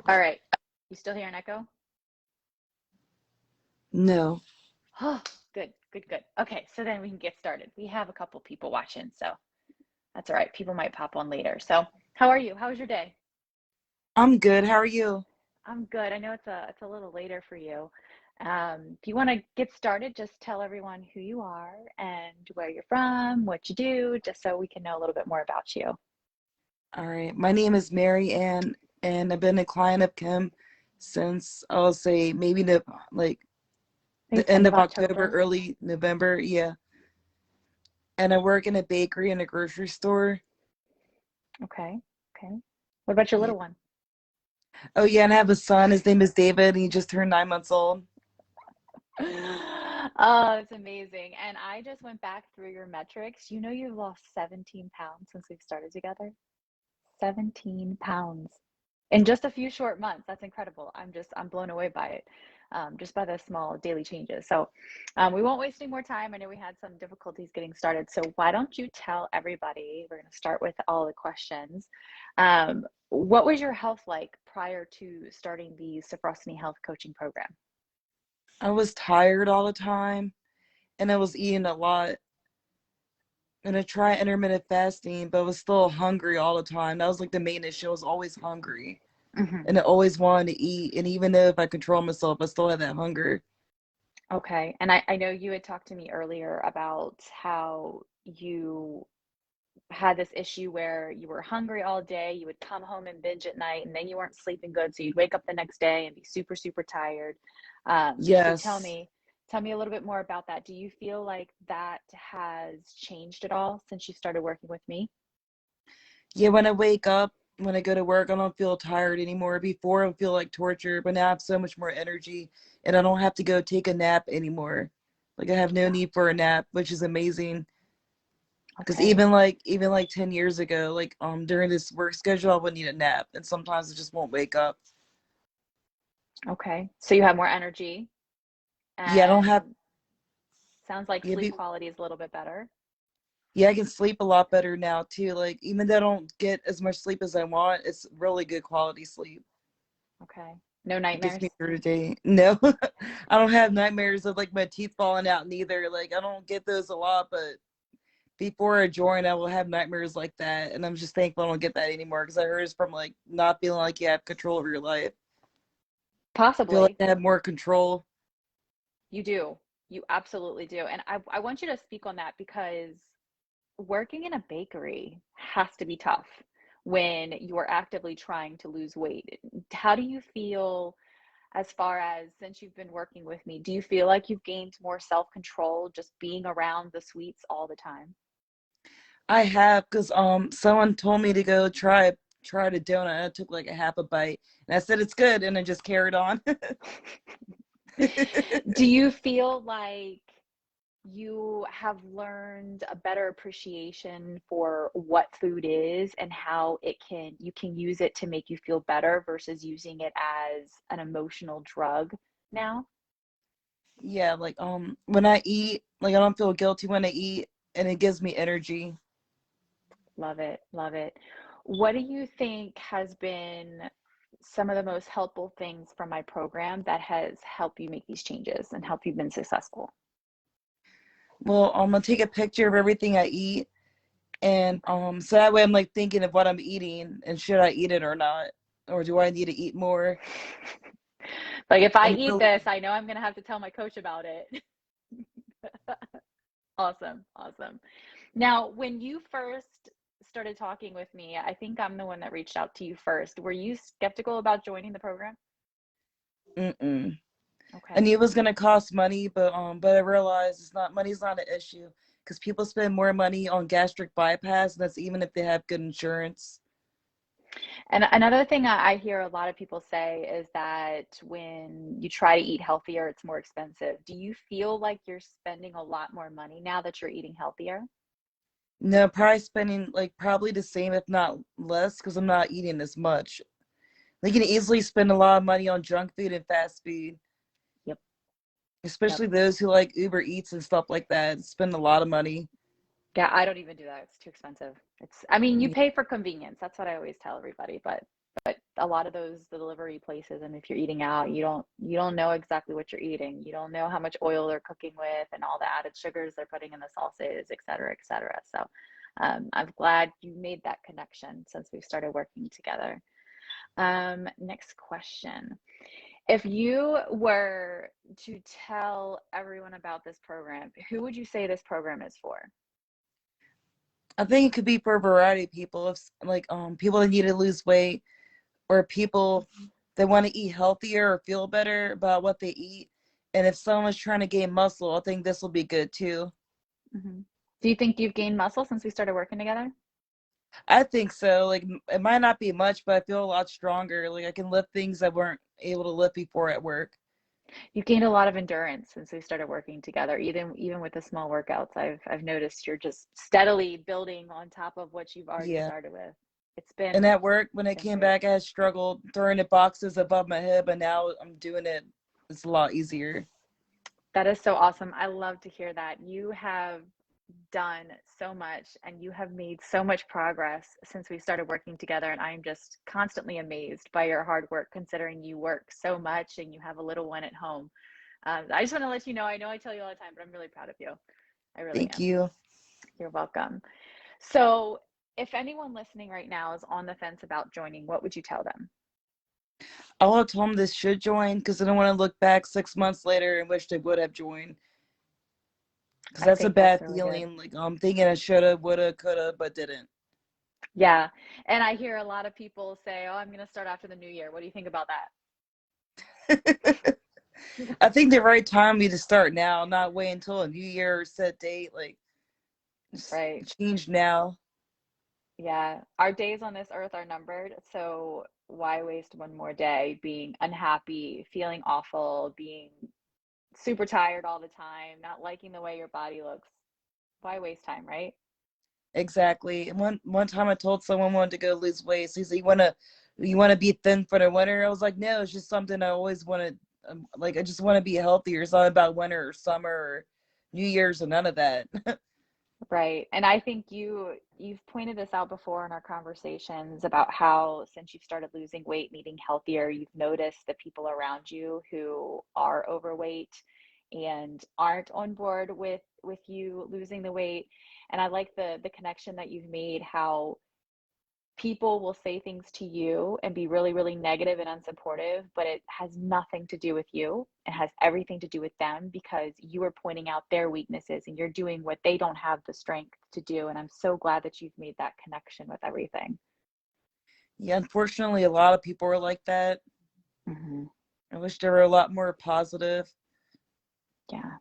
All right. You still hear an echo? No. Oh, good, good, good. Okay, so then we can get started. We have a couple people watching, so that's all right. People might pop on later. So, how are you? How was your day? I'm good. How are you? I'm good. I know it's a little later for you. If you want to get started, just tell everyone who you are and where you're from, what you do, just so we can know a little bit more about you. All right. My name is Mary Ann, and I've been a client of Kim since I'll say maybe like Maybe the end end of of October, October. early November. Yeah. And I work in a bakery and a grocery store. Okay. Okay. What about your Yeah. little one? Oh yeah, and I have a son. His name is David, and he just turned 9 months old. Oh, it's amazing. And I just went back through your metrics. You know, you've lost 17 pounds since we've started together. 17 pounds in just a few short months. That's incredible. I'm blown away by it, just by the small daily changes. So, we won't waste any more time. I know we had some difficulties getting started. So, why don't you tell everybody? We're going to start with all the questions. What was your health like prior to starting the Sophrosyne Health coaching program? I was tired all the time, and I was eating a lot. And I tried intermittent fasting, but I was still hungry all the time. That was like the main issue. I was always hungry. Mhm. And I always wanted to eat. And even though if I control myself, I still had that hunger. Okay. And I know you had talked to me earlier about how you had this issue where you were hungry all day, you would come home and binge at night, and then you weren't sleeping good, so you'd wake up the next day and be super, super tired. So Yes. tell me a little bit more about that. Do you feel like that has changed at all since you started working with me? Yeah, when I wake up, when I go to work, I don't feel tired anymore. Before, I would feel like torture, but now I have so much more energy and I don't have to go take a nap anymore. Like I have no Oh, need for a nap, which is amazing. Because okay. even like 10 years ago, like during this work schedule, I would need a nap, and sometimes I just won't wake up. Okay. So you have more energy, Yeah, I don't have. and sounds like Yeah, sleep quality is a little bit better. yeah, I can sleep a lot better now too. Like even though I don't get as much sleep as I want, it's really good quality sleep. Okay. No It gets me nightmares? through the day. No, I don't have nightmares of like my teeth falling out neither. Like I don't get those a lot, but before I joined, I will have nightmares like that, and I'm just thankful I don't get that anymore because I heard it's from like not feeling like you have control over your life. Feel like Possibly. I have more control. You do. You absolutely do. And I want you to speak on that because working in a bakery has to be tough when you are actively trying to lose weight. How do you feel as far as since you've been working with me? Do you feel like you've gained more self-control just being around the sweets all the time? I have because someone told me to go try the donut. I took like a half a bite, and I said it's good, and I just carried on. Do you feel like you have learned a better appreciation for what food is and how you can use it to make you feel better versus using it as an emotional drug now? Yeah, like when I eat, like I don't feel guilty when I eat, and it gives me energy. Love it, love it. What do you think has been some of the most helpful things from my program that has helped you make these changes and help you been successful? Well, I'm gonna take a picture of everything I eat, and Okay. so that way I'm like thinking of what I'm eating and should I eat it or not, or do I need to eat more? Like if I And eat really, this, I know I'm gonna have to tell my coach about it. Awesome, awesome. Now, when you first started talking with me, I think I'm the one that reached out to you first. Were you skeptical about joining the program? mm-mm. I Okay. knew it was gonna cost money, but I realized money's not an issue because people spend more money on gastric bypass, and that's even if they have good insurance. And another thing I hear a lot of people say is that when you try to eat healthier, it's more expensive. Do you feel like you're spending a lot more money now that you're eating healthier? No, probably spending like probably the same, if not less, because I'm not eating as much. They can easily spend a lot of money on junk food and fast food, Yep, yep. especially those who like Uber Eats and stuff like that. Spend a lot of money. Yeah, I don't even do that. It's too expensive. I mean, you Yeah, pay for convenience. That's what I always tell everybody, but But a lot of those delivery places, and if you're eating out, you don't know exactly what you're eating. You don't know how much oil they're cooking with and all the added sugars they're putting in the sauces, et cetera, et cetera. So I'm glad you made that connection since we've started working together. Next question. If you were to tell everyone about this program, who would you say this program is for? I think it could be for a variety of people. If like people that need to lose weight, or people that want to eat healthier or feel better about what they eat. And if someone's trying to gain muscle, I think this will be good too. Hmm. Do you think you've gained muscle since we started working together? I think so. Like it might not be much, but I feel a lot stronger. Like I can lift things I weren't able to lift before at work. You've gained a lot of endurance since we started working together. Even with the small workouts, I've noticed you're just steadily building on top of what you've already Yeah. started with. It's And been at work, when it's I been came great. back, I had struggled throwing the boxes above my head, but now I'm doing it. It's a lot easier. That is so awesome. I love to hear that. You have done so much and you have made so much progress since we started working together. And I'm just constantly amazed by your hard work, considering you work so much and you have a little one at home. I just want to let you know I tell you all the time, but I'm really proud of you. I really Thank am. you. You're welcome. So, if anyone listening right now is on the fence about joining, what would you tell them? I would have told them this should join because I don't want to look back 6 months later and wish they would have joined. Because I that's a think that's bad really good. feeling. Like I'm thinking I shoulda, woulda, coulda, but didn't. Yeah. And I hear a lot of people say, "Oh, I'm going to start after the new year." What do you think about that? I think the right time would be to start now, not wait until a new year or set date. Like just Right. change now. Yeah. Our days on this earth are numbered. So why waste one more day being unhappy, feeling awful, being super tired all the time, not liking the way your body looks? Why waste time, right? Exactly. And one time I told someone I wanted to go lose weight. So he said, "You wanna be thin for the winter?" I was like, "No, it's just something I always wanted. Like I just want to be healthier. It's not about winter or summer or New Year's or none of that." Right. And I think you've pointed this out before in our conversations about how since you've started losing weight and eating healthier, you've noticed the people around you who are overweight and aren't on board with you losing the weight. And I like the connection that you've made, how people will say things to you and be really, really negative and unsupportive, but it has nothing to do with you. It has everything to do with them because you are pointing out their weaknesses and you're doing what they don't have the strength to do. And I'm so glad that you've made that connection with everything. Yeah, unfortunately, a lot of people are like that. Hmm. I wish there were a lot more positive. Yeah.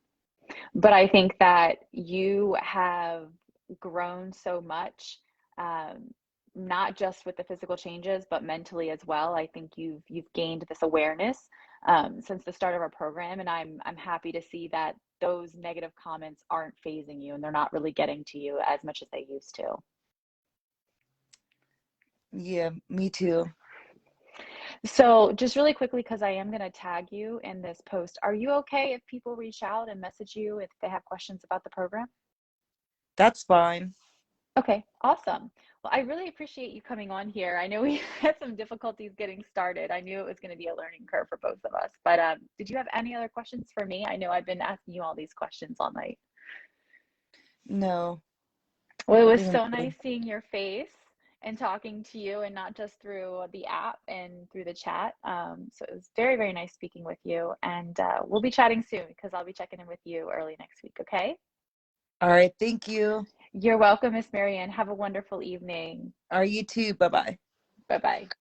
But I think that you have grown so much, um, not just with the physical changes, but mentally as well. I think you've gained this awareness since the start of our program, and I'm happy to see that those negative comments aren't phasing you, and they're not really getting to you as much as they used to. Yeah, me too. So, just really quickly, because I am going to tag you in this post, are you okay if people reach out and message you if they have questions about the program? That's fine. Okay, awesome. Well, I really appreciate you coming on here. I know we had some difficulties getting started. I knew it was going to be a learning curve for both of us. But did you have any other questions for me? I know I've been asking you all these questions all night. No, Well, it I was think I'm so good. nice seeing your face and talking to you, and not just through the app and through the chat. So it was very, very nice speaking with you. And we'll be chatting soon because I'll be checking in with you early next week. Okay. All right, thank you. You're welcome, Miss Marianne. Have a wonderful evening. All right, you too. Bye bye. Bye bye.